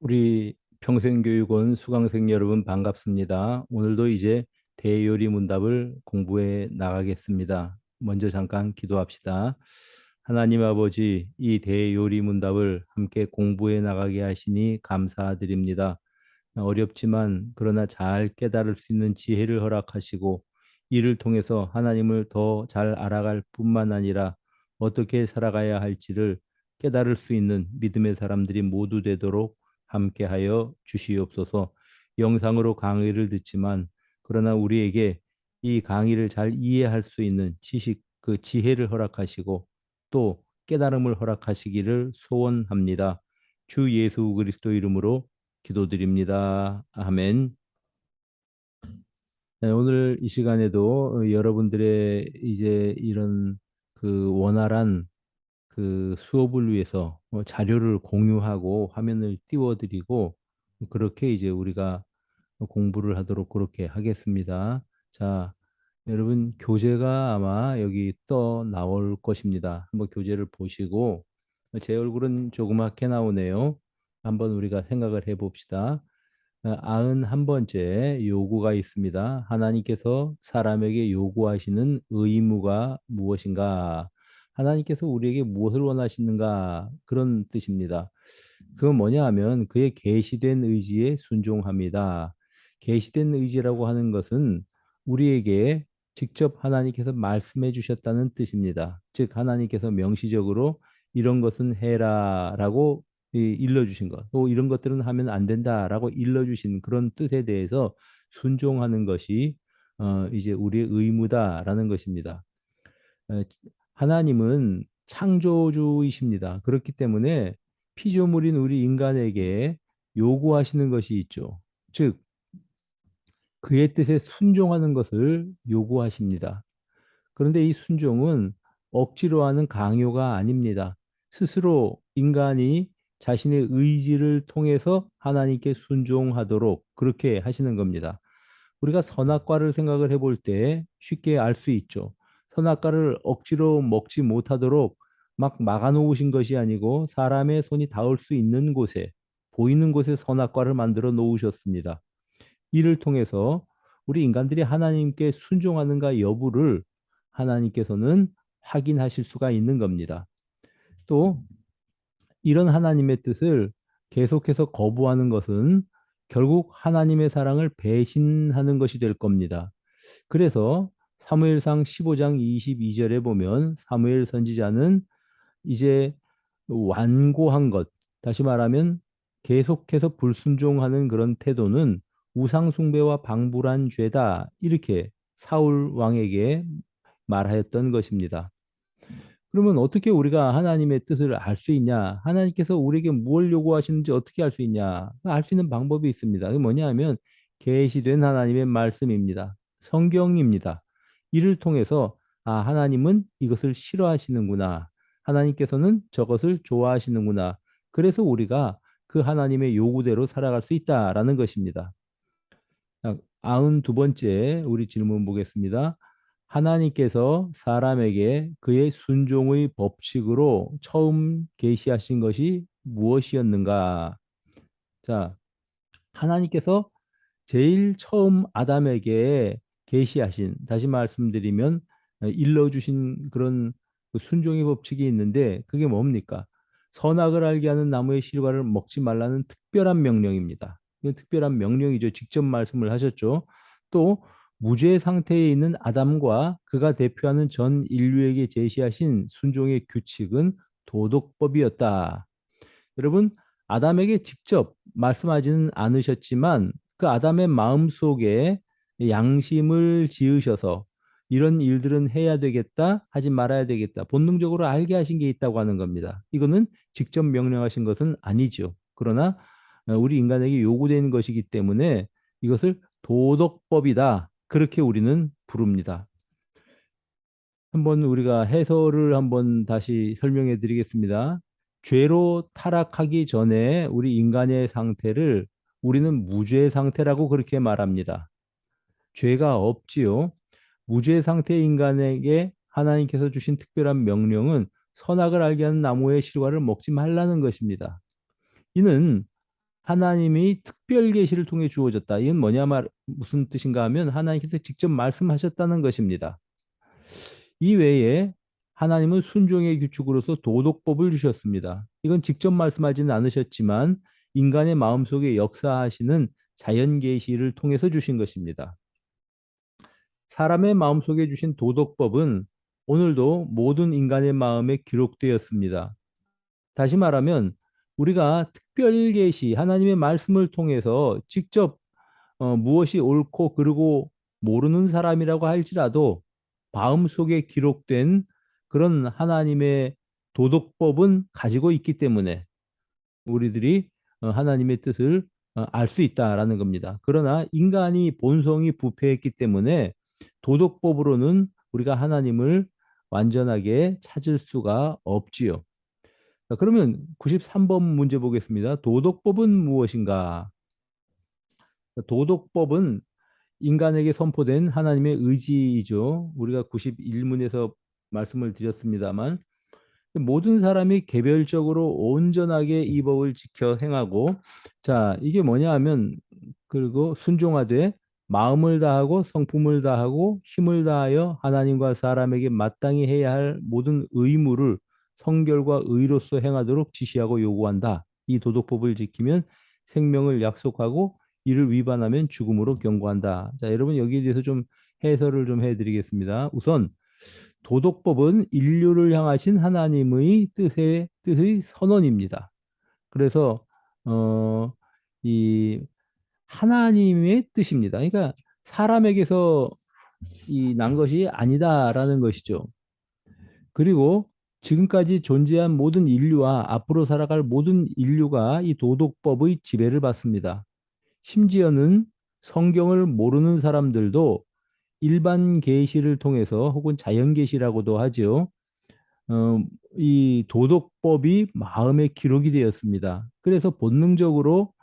우리 평생교육원 수강생 여러분 반갑습니다. 오늘도 이제 대요리 문답을 공부해 나가겠습니다. 먼저 잠깐 기도합시다. 하나님 아버지, 이 대요리 문답을 함께 공부해 나가게 하시니 감사드립니다. 어렵지만 그러나 잘 깨달을 수 있는 지혜를 허락하시고 이를 통해서 하나님을 더 잘 알아갈 뿐만 아니라 어떻게 살아가야 할지를 깨달을 수 있는 믿음의 사람들이 모두 되도록 함께하여 주시옵소서. 영상으로 강의를 듣지만 그러나 우리에게 이 강의를 잘 이해할 수 있는 지식, 그 지혜를 허락하시고 또 깨달음을 허락하시기를 소원합니다. 주 예수 그리스도 이름으로 기도드립니다. 아멘. 네, 오늘 이 시간에도 여러분들의 이제 이런 그 원활한 그 수업을 위해서 자료를 공유하고 화면을 띄워드리고 그렇게 이제 우리가 공부를 하도록 그렇게 하겠습니다. 자, 여러분 교재가 아마 여기 떠 나올 것입니다. 한번 교재를 보시고 제 얼굴은 조그맣게 나오네요. 한번 우리가 생각을 해봅시다. 91번째 요구가 있습니다. 하나님께서 사람에게 요구하시는 의무가 무엇인가? 하나님께서 우리에게 무엇을 원하시는가? 그런 뜻입니다. 그건 뭐냐 하면 그의 계시된 의지에 순종합니다. 계시된 의지라고 하는 것은 우리에게 직접 하나님께서 말씀해 주셨다는 뜻입니다. 즉 하나님께서 명시적으로 이런 것은 해라라고 일러주신 것, 또 이런 것들은 하면 안 된다라고 일러주신 그런 뜻에 대해서 순종하는 것이 이제 우리의 의무다라는 것입니다. 에, 하나님은 창조주이십니다. 그렇기 때문에 피조물인 우리 인간에게 요구하시는 것이 있죠. 즉, 그의 뜻에 순종하는 것을 요구하십니다. 그런데 이 순종은 억지로 하는 강요가 아닙니다. 스스로 인간이 자신의 의지를 통해서 하나님께 순종하도록 그렇게 하시는 겁니다. 우리가 선악과를 생각을 해볼 때 쉽게 알 수 있죠. 선악과를 억지로 먹지 못하도록 막 막아놓으신 것이 아니고 사람의 손이 닿을 수 있는 곳에 보이는 곳에 선악과를 만들어 놓으셨습니다. 이를 통해서 우리 인간들이 하나님께 순종하는가 여부를 하나님께서는 확인하실 수가 있는 겁니다. 또 이런 하나님의 뜻을 계속해서 거부하는 것은 결국 하나님의 사랑을 배신하는 것이 될 겁니다. 그래서 사무엘상 15장 22절에 보면 사무엘 선지자는 이제 완고한 것, 다시 말하면 계속해서 불순종하는 그런 태도는 우상숭배와 방불한 죄다. 이렇게 사울 왕에게 말하였던 것입니다. 그러면 어떻게 우리가 하나님의 뜻을 알 수 있냐? 하나님께서 우리에게 무엇을 요구하시는지 어떻게 알 수 있냐? 알 수 있는 방법이 있습니다. 그게 뭐냐 하면 계시된 하나님의 말씀입니다. 성경입니다. 이를 통해서 하나님은 이것을 싫어하시는구나. 하나님께서는 저것을 좋아하시는구나. 그래서 우리가 그 하나님의 요구대로 살아갈 수 있다라는 것입니다. 92번째 우리 질문 보겠습니다. 하나님께서 사람에게 그의 순종의 법칙으로 처음 계시하신 것이 무엇이었는가? 자, 하나님께서 제일 처음 아담에게 계시하신, 다시 말씀드리면 일러주신 그런 그 순종의 법칙이 있는데 그게 뭡니까? 선악을 알게 하는 나무의 실과를 먹지 말라는 특별한 명령입니다. 이건 특별한 명령이죠. 직접 말씀을 하셨죠. 또 무죄 상태에 있는 아담과 그가 대표하는 전 인류에게 제시하신 순종의 규칙은 도덕법이었다. 여러분, 아담에게 직접 말씀하지는 않으셨지만 그 아담의 마음 속에 양심을 지으셔서 이런 일들은 해야 되겠다, 하지 말아야 되겠다. 본능적으로 알게 하신 게 있다고 하는 겁니다. 이거는 직접 명령하신 것은 아니죠. 그러나 우리 인간에게 요구되는 것이기 때문에 이것을 도덕법이다. 그렇게 우리는 부릅니다. 한번 우리가 해설을 한번 다시 설명해 드리겠습니다. 죄로 타락하기 전에 우리 인간의 상태를 우리는 무죄 상태라고 그렇게 말합니다. 죄가 없지요. 무죄 상태의 인간에게 하나님께서 주신 특별한 명령은 선악을 알게 하는 나무의 실과를 먹지 말라는 것입니다. 이는 하나님이 특별 계시를 통해 주어졌다. 이건 무슨 뜻인가 하면 하나님께서 직접 말씀하셨다는 것입니다. 이 외에 하나님은 순종의 규칙으로서 도덕법을 주셨습니다. 이건 직접 말씀하지는 않으셨지만 인간의 마음속에 역사하시는 자연 계시를 통해서 주신 것입니다. 사람의 마음속에 주신 도덕법은 오늘도 모든 인간의 마음에 기록되었습니다. 다시 말하면 우리가 특별 계시 하나님의 말씀을 통해서 직접 무엇이 옳고 그르고 모르는 사람이라고 할지라도 마음속에 기록된 그런 하나님의 도덕법은 가지고 있기 때문에 우리들이 하나님의 뜻을 알 수 있다라는 겁니다. 그러나 인간이 본성이 부패했기 때문에 도덕법으로는 우리가 하나님을 완전하게 찾을 수가 없지요. 자, 그러면 93번 문제 보겠습니다. 도덕법은 무엇인가? 도덕법은 인간에게 선포된 하나님의 의지이죠. 우리가 91문에서 말씀을 드렸습니다만 모든 사람이 개별적으로 온전하게 이 법을 지켜 행하고 자, 이게 뭐냐 하면 그리고 순종하되 마음을 다하고 성품을 다하고 힘을 다하여 하나님과 사람에게 마땅히 해야 할 모든 의무를 성결과 의로서 행하도록 지시하고 요구한다. 이 도덕법을 지키면 생명을 약속하고 이를 위반하면 죽음으로 경고한다. 자, 여러분 여기에 대해서 좀 해설을 좀 해드리겠습니다. 우선 도덕법은 인류를 향하신 하나님의 뜻의 선언입니다. 그래서 이 하나님의 뜻입니다. 그러니까 사람에게서 이 난 것이 아니다라는 것이죠. 그리고 지금까지 존재한 모든 인류와 앞으로 살아갈 모든 인류가 이 도덕법의 지배를 받습니다. 심지어는 성경을 모르는 사람들도 일반 계시를 통해서 혹은 자연 계시라고도 하죠. 어, 이 도덕법이 마음에 기록이 되었습니다. 그래서 본능적으로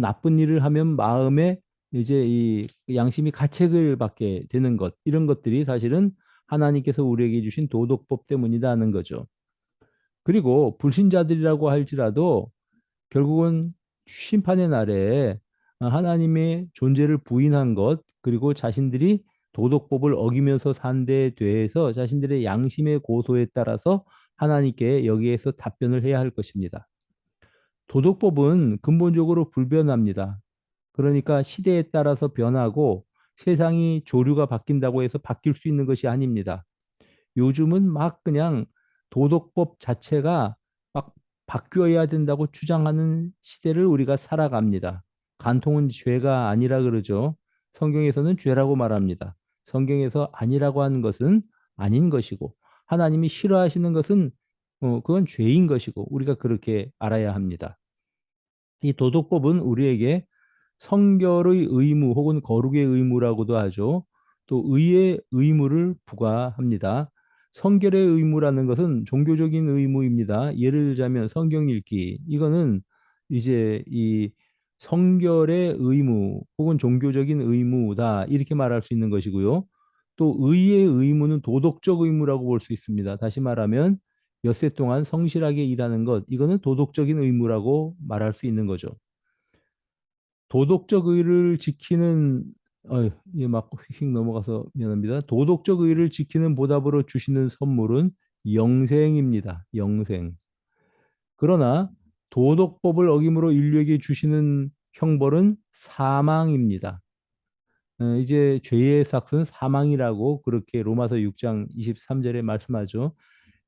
나쁜 일을 하면 마음에 이제 이 양심이 가책을 받게 되는 것, 이런 것들이 사실은 하나님께서 우리에게 주신 도덕법 때문이다 하는 거죠. 그리고 불신자들이라고 할지라도 결국은 심판의 날에 하나님의 존재를 부인한 것, 그리고 자신들이 도덕법을 어기면서 산 데에 대해서 자신들의 양심의 고소에 따라서 하나님께 여기에서 답변을 해야 할 것입니다. 도덕법은 근본적으로 불변합니다. 그러니까 시대에 따라서 변하고 세상이 조류가 바뀐다고 해서 바뀔 수 있는 것이 아닙니다. 요즘은 막 그냥 도덕법 자체가 막 바뀌어야 된다고 주장하는 시대를 우리가 살아갑니다. 간통은 죄가 아니라 그러죠. 성경에서는 죄라고 말합니다. 성경에서 아니라고 하는 것은 아닌 것이고 하나님이 싫어하시는 것은 그건 죄인 것이고 우리가 그렇게 알아야 합니다. 이 도덕법은 우리에게 성결의 의무 혹은 거룩의 의무라고도 하죠. 또 의의 의무를 부과합니다. 성결의 의무라는 것은 종교적인 의무입니다. 예를 들자면 성경 읽기. 이거는 이제 이 성결의 의무 혹은 종교적인 의무다. 이렇게 말할 수 있는 것이고요. 또 의의 의무는 도덕적 의무라고 볼 수 있습니다. 다시 말하면 엿새 동안 성실하게 일하는 것, 이거는 도덕적인 의무라고 말할 수 있는 거죠. 도덕적 의를 지키는 이게 막 휙 넘어가서 미안합니다. 도덕적 의를 지키는 보답으로 주시는 선물은 영생입니다. 영생. 그러나 도덕법을 어김으로 인류에게 주시는 형벌은 사망입니다. 이제 죄의 삭은 사망이라고 그렇게 로마서 6장 23절에 말씀하죠.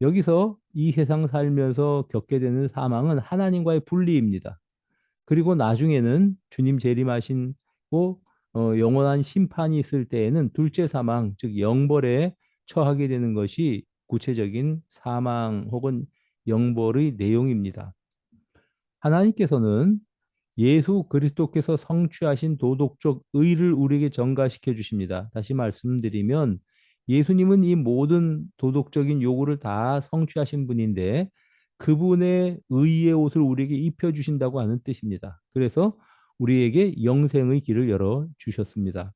여기서 이 세상 살면서 겪게 되는 사망은 하나님과의 분리입니다. 그리고 나중에는 주님 재림하시고 영원한 심판이 있을 때에는 둘째 사망, 즉 영벌에 처하게 되는 것이 구체적인 사망 혹은 영벌의 내용입니다. 하나님께서는 예수 그리스도께서 성취하신 도덕적 의를 우리에게 전가시켜 주십니다. 다시 말씀드리면 예수님은 이 모든 도덕적인 요구를 다 성취하신 분인데 그분의 의의 옷을 우리에게 입혀 주신다고 하는 뜻입니다. 그래서 우리에게 영생의 길을 열어 주셨습니다.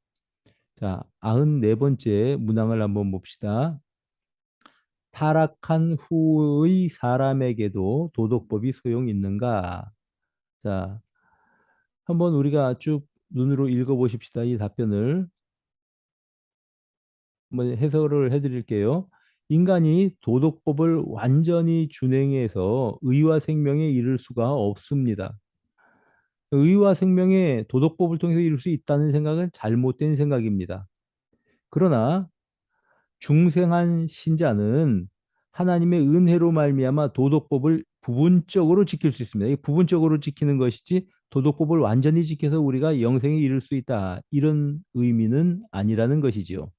자, 94번째 문항을 한번 봅시다. 타락한 후의 사람에게도 도덕법이 소용 있는가? 자, 한번 우리가 쭉 눈으로 읽어보십시다. 이 답변을 한번 해설을 해드릴게요. 인간이 도덕법을 완전히 준행해서 의와 생명에 이를 수가 없습니다. 의와 생명에 도덕법을 통해서 이룰 수 있다는 생각은 잘못된 생각입니다. 그러나 중생한 신자는 하나님의 은혜로 말미암아 도덕법을 부분적으로 지킬 수 있습니다. 이 부분적으로 지키는 것이지 도덕법을 완전히 지켜서 우리가 영생에 이를 수 있다. 이런 의미는 아니라는 것이지요.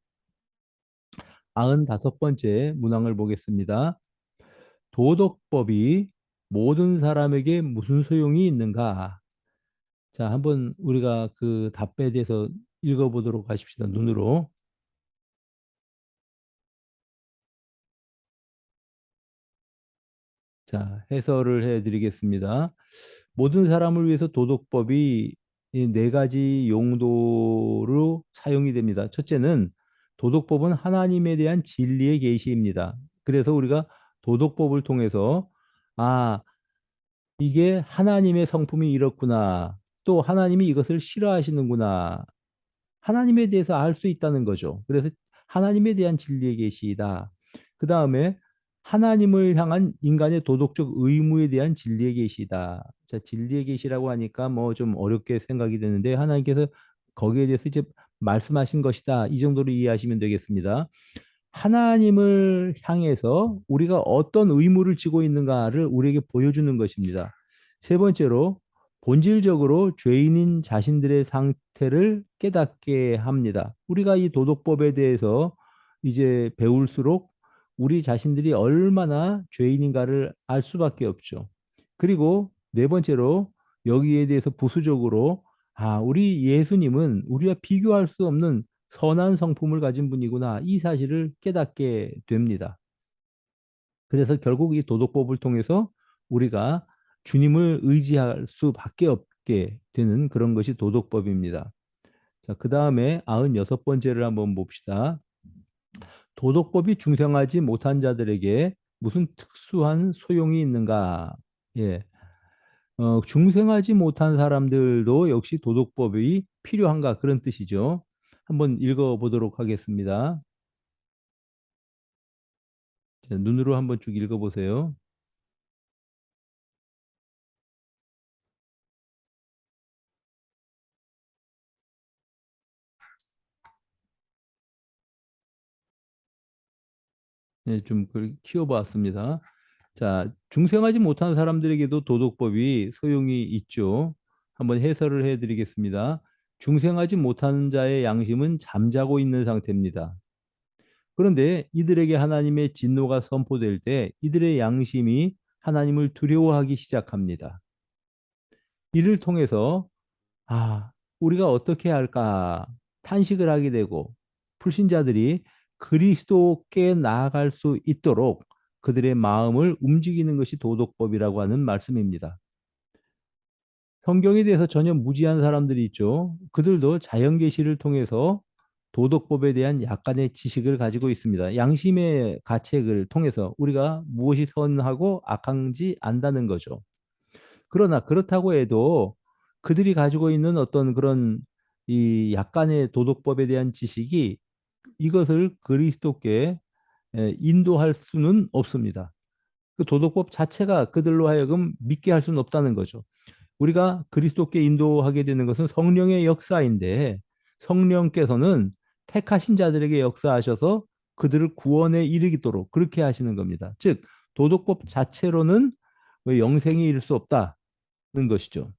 95번째 문항을 보겠습니다. 도덕법이 모든 사람에게 무슨 소용이 있는가? 자, 한번 우리가 그 답에 대해서 읽어보도록 하십시다. 눈으로. 자, 해설을 해드리겠습니다. 모든 사람을 위해서 도덕법이 이 네 가지 용도로 사용이 됩니다. 첫째는 도덕법은 하나님에 대한 진리의 계시입니다. 그래서 우리가 도덕법을 통해서 아, 이게 하나님의 성품이 이렇구나. 또 하나님이 이것을 싫어하시는구나. 하나님에 대해서 알 수 있다는 거죠. 그래서 하나님에 대한 진리의 계시이다. 그 다음에 하나님을 향한 인간의 도덕적 의무에 대한 진리의 계시다. 자, 진리의 계시라고 하니까 뭐 좀 어렵게 생각이 되는데 하나님께서 거기에 대해서 이제 말씀하신 것이다. 이 정도로 이해하시면 되겠습니다. 하나님을 향해서 우리가 어떤 의무를 지고 있는가를 우리에게 보여주는 것입니다. 세 번째로 본질적으로 죄인인 자신들의 상태를 깨닫게 합니다. 우리가 이 도덕법에 대해서 이제 배울수록 우리 자신들이 얼마나 죄인인가를 알 수밖에 없죠. 그리고 네 번째로 여기에 대해서 부수적으로 우리 예수님은 우리와 비교할 수 없는 선한 성품을 가진 분이구나. 이 사실을 깨닫게 됩니다. 그래서 결국 이 도덕법을 통해서 우리가 주님을 의지할 수밖에 없게 되는 그런 것이 도덕법입니다. 자, 그 다음에 96번째를 한번 봅시다. 도덕법이 중생하지 못한 자들에게 무슨 특수한 소용이 있는가? 예. 중생하지 못한 사람들도 역시 도덕법이 필요한가? 그런 뜻이죠. 한번 읽어보도록 하겠습니다. 자, 눈으로 한번 쭉 읽어보세요. 네, 좀 키워봤습니다. 자, 중생하지 못한 사람들에게도 도덕법이 소용이 있죠. 한번 해설을 해드리겠습니다. 중생하지 못한 자의 양심은 잠자고 있는 상태입니다. 그런데 이들에게 하나님의 진노가 선포될 때 이들의 양심이 하나님을 두려워하기 시작합니다. 이를 통해서 우리가 어떻게 할까 탄식을 하게 되고 불신자들이 그리스도께 나아갈 수 있도록 그들의 마음을 움직이는 것이 도덕법이라고 하는 말씀입니다. 성경에 대해서 전혀 무지한 사람들이 있죠. 그들도 자연계시를 통해서 도덕법에 대한 약간의 지식을 가지고 있습니다. 양심의 가책을 통해서 우리가 무엇이 선하고 악한지 안다는 거죠. 그러나 그렇다고 해도 그들이 가지고 있는 어떤 그런 이 약간의 도덕법에 대한 지식이 이것을 그리스도께 인도할 수는 없습니다. 그 도덕법 자체가 그들로 하여금 믿게 할 수는 없다는 거죠. 우리가 그리스도께 인도하게 되는 것은 성령의 역사인데 성령께서는 택하신 자들에게 역사하셔서 그들을 구원에 이르도록 그렇게 하시는 겁니다. 즉 도덕법 자체로는 영생에 이를 수 없다는 것이죠.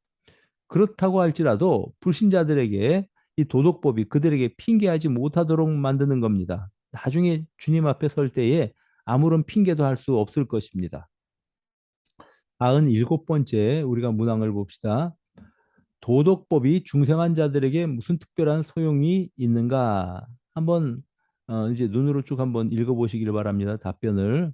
그렇다고 할지라도 불신자들에게 이 도덕법이 그들에게 핑계하지 못하도록 만드는 겁니다. 나중에 주님 앞에 설 때에 아무런 핑계도 할 수 없을 것입니다. 97번째 우리가 문항을 봅시다. 도덕법이 중생한 자들에게 무슨 특별한 소용이 있는가? 한번 이제 눈으로 쭉 한번 읽어보시길 바랍니다. 답변을.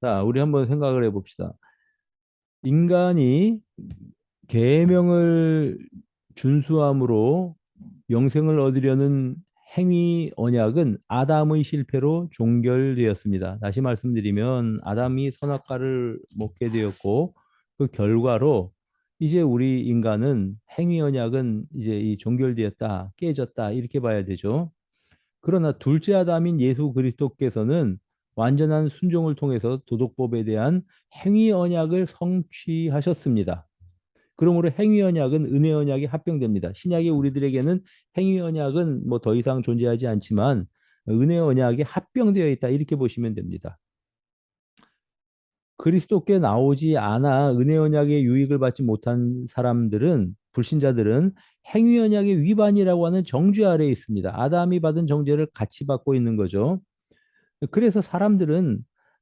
자, 우리 한번 생각을 해봅시다. 인간이 계명을 준수함으로 영생을 얻으려는 행위 언약은 아담의 실패로 종결되었습니다. 다시 말씀드리면 아담이 선악과를 먹게 되었고 그 결과로 이제 우리 인간은 행위 언약은 이제 이 종결되었다, 깨졌다 이렇게 봐야 되죠. 그러나 둘째 아담인 예수 그리스도께서는 완전한 순종을 통해서 도덕법에 대한 행위 언약을 성취하셨습니다. 그러므로 행위 언약은 은혜 언약에 합병됩니다. 신약의 우리들에게는 행위 언약은 뭐 더 이상 존재하지 않지만 은혜 언약에 합병되어 있다 이렇게 보시면 됩니다. 그리스도께 나오지 않아 은혜 언약의 유익을 받지 못한 사람들은 불신자들은 행위 언약의 위반이라고 하는 정죄 아래에 있습니다. 아담이 받은 정죄를 같이 받고 있는 거죠. 그래서 사람들은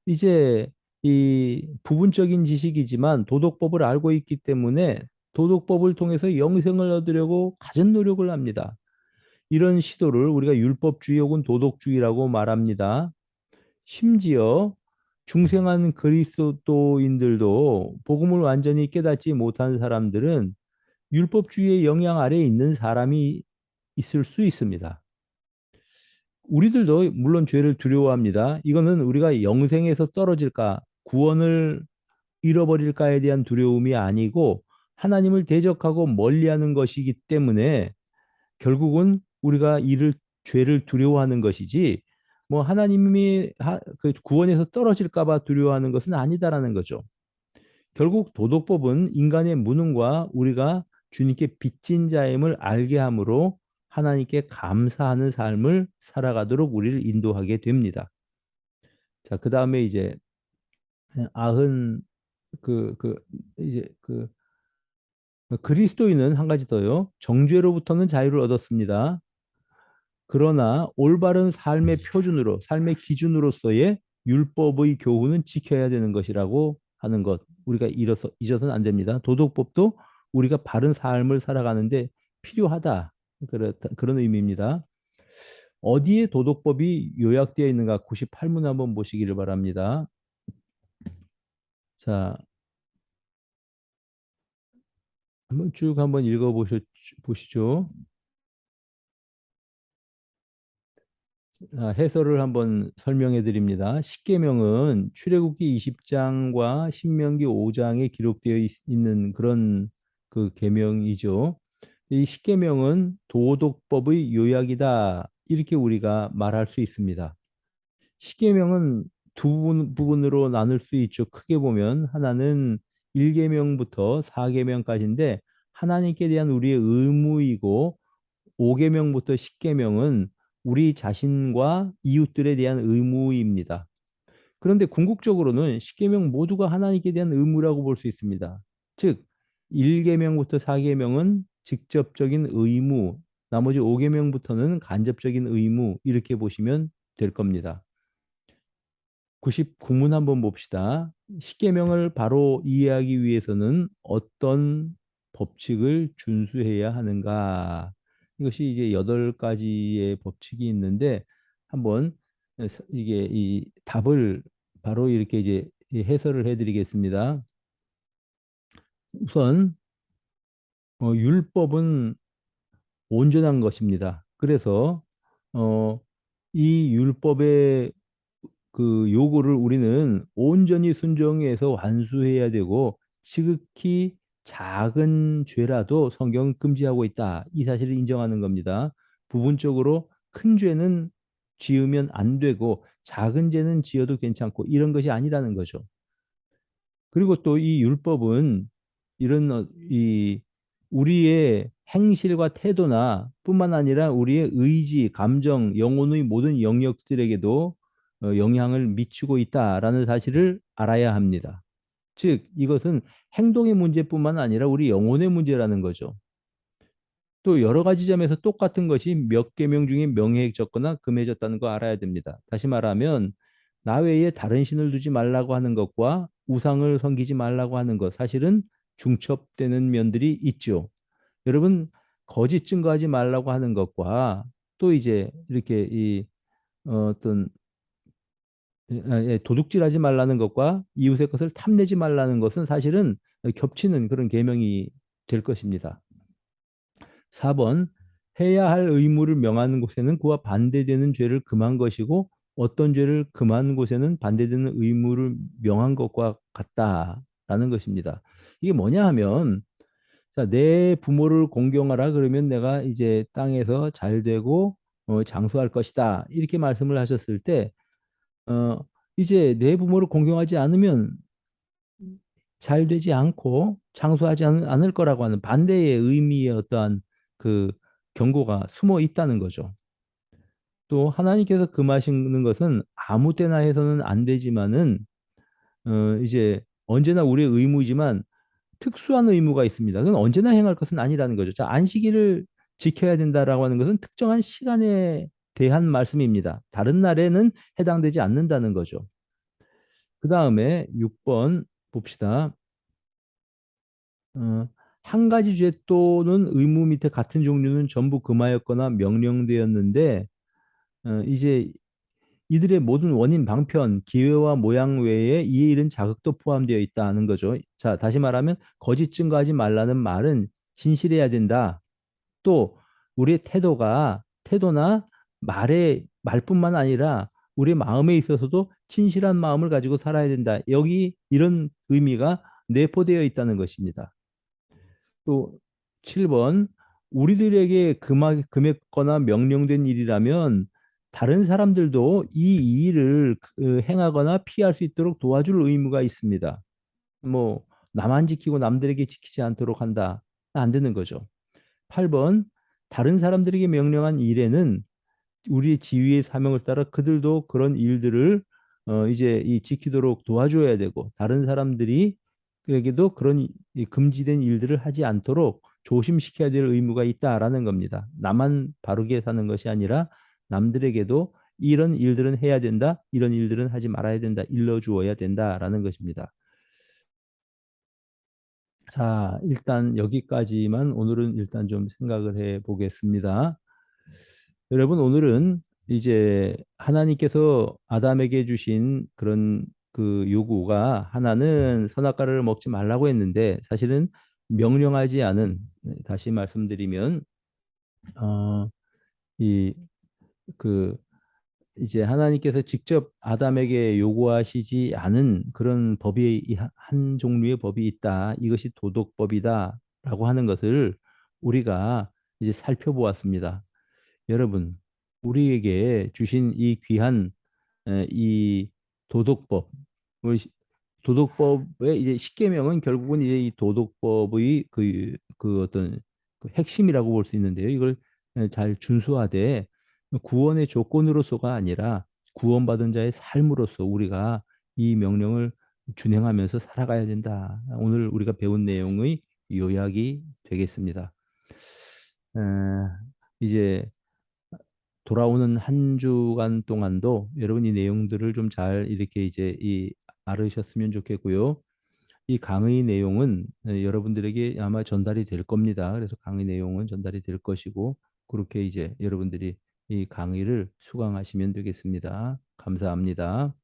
이제 이 부분적인 지식이지만 도덕법을 알고 있기 때문에 도덕법을 통해서 영생을 얻으려고 갖은 노력을 합니다. 이런 시도를 우리가 율법주의 혹은 도덕주의라고 말합니다. 심지어 중생한 그리스도인들도 복음을 완전히 깨닫지 못한 사람들은 율법주의의 영향 아래에 있는 사람이 있을 수 있습니다. 우리들도 물론 죄를 두려워합니다. 이거는 우리가 영생에서 떨어질까, 구원을 잃어버릴까에 대한 두려움이 아니고 하나님을 대적하고 멀리하는 것이기 때문에 결국은 우리가 이를 죄를 두려워하는 것이지 뭐 하나님이 그 구원에서 떨어질까 봐 두려워하는 것은 아니다라는 거죠. 결국 도덕법은 인간의 무능과 우리가 주님께 빚진 자임을 알게 함으로 하나님께 감사하는 삶을 살아가도록 우리를 인도하게 됩니다. 자, 그 다음에 이제 아흔 그 이제 그 그리스도인은 한 가지 더요. 정죄로부터는 자유를 얻었습니다. 그러나 올바른 삶의 표준으로, 삶의 기준으로서의 율법의 교훈은 지켜야 되는 것이라고 하는 것. 우리가 잊어서는 안 됩니다. 도덕법도 우리가 바른 삶을 살아가는데 필요하다. 그런 의미입니다. 어디에 도덕법이 요약되어 있는가 98문 한번 보시기를 바랍니다. 자, 한번 쭉 한번 보시죠. 해설을 한번 설명해 드립니다. 십계명은 출애굽기 20장과 신명기 5장에 기록되어 있는 그런 그 계명이죠. 이 십계명은 도덕법의 요약이다. 이렇게 우리가 말할 수 있습니다. 십계명은 부분으로 나눌 수 있죠. 크게 보면 하나는 1계명부터 4계명까지인데 하나님께 대한 우리의 의무이고 5계명부터 10계명은 우리 자신과 이웃들에 대한 의무입니다. 그런데 궁극적으로는 10계명 모두가 하나님께 대한 의무라고 볼 수 있습니다. 즉 1계명부터 4계명은 직접적인 의무, 나머지 5계명부터는 간접적인 의무 이렇게 보시면 될 겁니다. 99문 한번 봅시다. 십계명을 바로 이해하기 위해서는 어떤 법칙을 준수해야 하는가? 이것이 이제 8가지의 법칙이 있는데 한번 이게 이 답을 바로 이렇게 이제 해설을 해드리겠습니다. 우선 율법은 온전한 것입니다. 그래서 어, 이 율법의 그 요구를 우리는 온전히 순종해서 완수해야 되고 지극히 작은 죄라도 성경은 금지하고 있다. 이 사실을 인정하는 겁니다. 부분적으로 큰 죄는 지으면 안 되고 작은 죄는 지어도 괜찮고 이런 것이 아니라는 거죠. 그리고 또 이 율법은 이런 이 우리의 행실과 태도나 뿐만 아니라 우리의 의지, 감정, 영혼의 모든 영역들에게도 영향을 미치고 있다라는 사실을 알아야 합니다. 즉, 이것은 행동의 문제뿐만 아니라 우리 영혼의 문제라는 거죠. 또 여러 가지 점에서 똑같은 것이 몇 계명 중에 명예해졌거나 금해졌다는 거 알아야 됩니다. 다시 말하면 나 외에 다른 신을 두지 말라고 하는 것과 우상을 섬기지 말라고 하는 것 사실은 중첩되는 면들이 있죠. 여러분 거짓 증거하지 말라고 하는 것과 또 이제 이렇게 이 어떤 도둑질하지 말라는 것과 이웃의 것을 탐내지 말라는 것은 사실은 겹치는 그런 계명이 될 것입니다. 4번 해야 할 의무를 명하는 곳에는 그와 반대되는 죄를 금한 것이고 어떤 죄를 금한 곳에는 반대되는 의무를 명한 것과 같다라는 것입니다. 이게 뭐냐 하면 자, 내 부모를 공경하라 그러면 내가 이제 땅에서 잘 되고 장수할 것이다. 이렇게 말씀을 하셨을 때 어, 이제 내 부모를 공경하지 않으면 잘 되지 않고 장수하지 않을 거라고 하는 반대의 의미의 어떠한 그 경고가 숨어 있다는 거죠. 또 하나님께서 금하시는 것은 아무 때나 해서는 안 되지만은 이제 언제나 우리의 의무이지만 특수한 의무가 있습니다. 그건 언제나 행할 것은 아니라는 거죠. 자, 안식일을 지켜야 된다라고 하는 것은 특정한 시간에 대한 말씀입니다. 다른 날에는 해당되지 않는다는 거죠. 그 다음에 6번 봅시다. 어, 한 가지 죄 또는 의무 밑에 같은 종류는 전부 금하였거나 명령되었는데 이제 이들의 모든 원인 방편, 기회와 모양 외에 이에 이른 자극도 포함되어 있다는 거죠. 자, 다시 말하면 거짓 증거하지 말라는 말은 진실해야 된다. 또 우리의 태도나 말의 말뿐만 아니라 우리의 마음에 있어서도 진실한 마음을 가지고 살아야 된다. 여기 이런 의미가 내포되어 있다는 것입니다. 또 7번 우리들에게 금했거나 명령된 일이라면 다른 사람들도 이 일을 행하거나 피할 수 있도록 도와줄 의무가 있습니다. 뭐 나만 지키고 남들에게 지키지 않도록 한다. 안 되는 거죠. 8번 다른 사람들에게 명령한 일에는 우리 지위의 사명을 따라 그들도 그런 일들을 이제 이 지키도록 도와줘야 되고 다른 사람들이 그에게도 그런 이 금지된 일들을 하지 않도록 조심시켜야 될 의무가 있다라는 겁니다. 나만 바르게 사는 것이 아니라 남들에게도 이런 일들은 해야 된다, 이런 일들은 하지 말아야 된다, 일러주어야 된다라는 것입니다. 자, 일단 여기까지만 오늘은 일단 좀 생각을 해 보겠습니다. 여러분, 오늘은 이제 하나님께서 아담에게 주신 그런 그 요구가 하나는 선악과를 먹지 말라고 했는데 사실은 명령하지 않은 다시 말씀드리면 이 그 이제 하나님께서 직접 아담에게 요구하시지 않은 그런 법이 한 종류의 법이 있다. 이것이 도덕법이다라고 하는 것을 우리가 이제 살펴보았습니다. 여러분, 우리에게 주신 이 귀한 이 도덕법, 도덕법의 이제 십계명은 결국은 이제 이 도덕법의 그 어떤 그 핵심이라고 볼 수 있는데요. 이걸 잘 준수하되 구원의 조건으로서가 아니라 구원받은 자의 삶으로서 우리가 이 명령을 준행하면서 살아가야 된다. 오늘 우리가 배운 내용의 요약이 되겠습니다. 에, 이제 돌아오는 한 주간 동안도 여러분 이 내용들을 좀 잘 이렇게 이제 이 알으셨으면 좋겠고요. 이 강의 내용은 여러분들에게 아마 전달이 될 겁니다. 그래서 강의 내용은 전달이 될 것이고 그렇게 이제 여러분들이 이 강의를 수강하시면 되겠습니다. 감사합니다.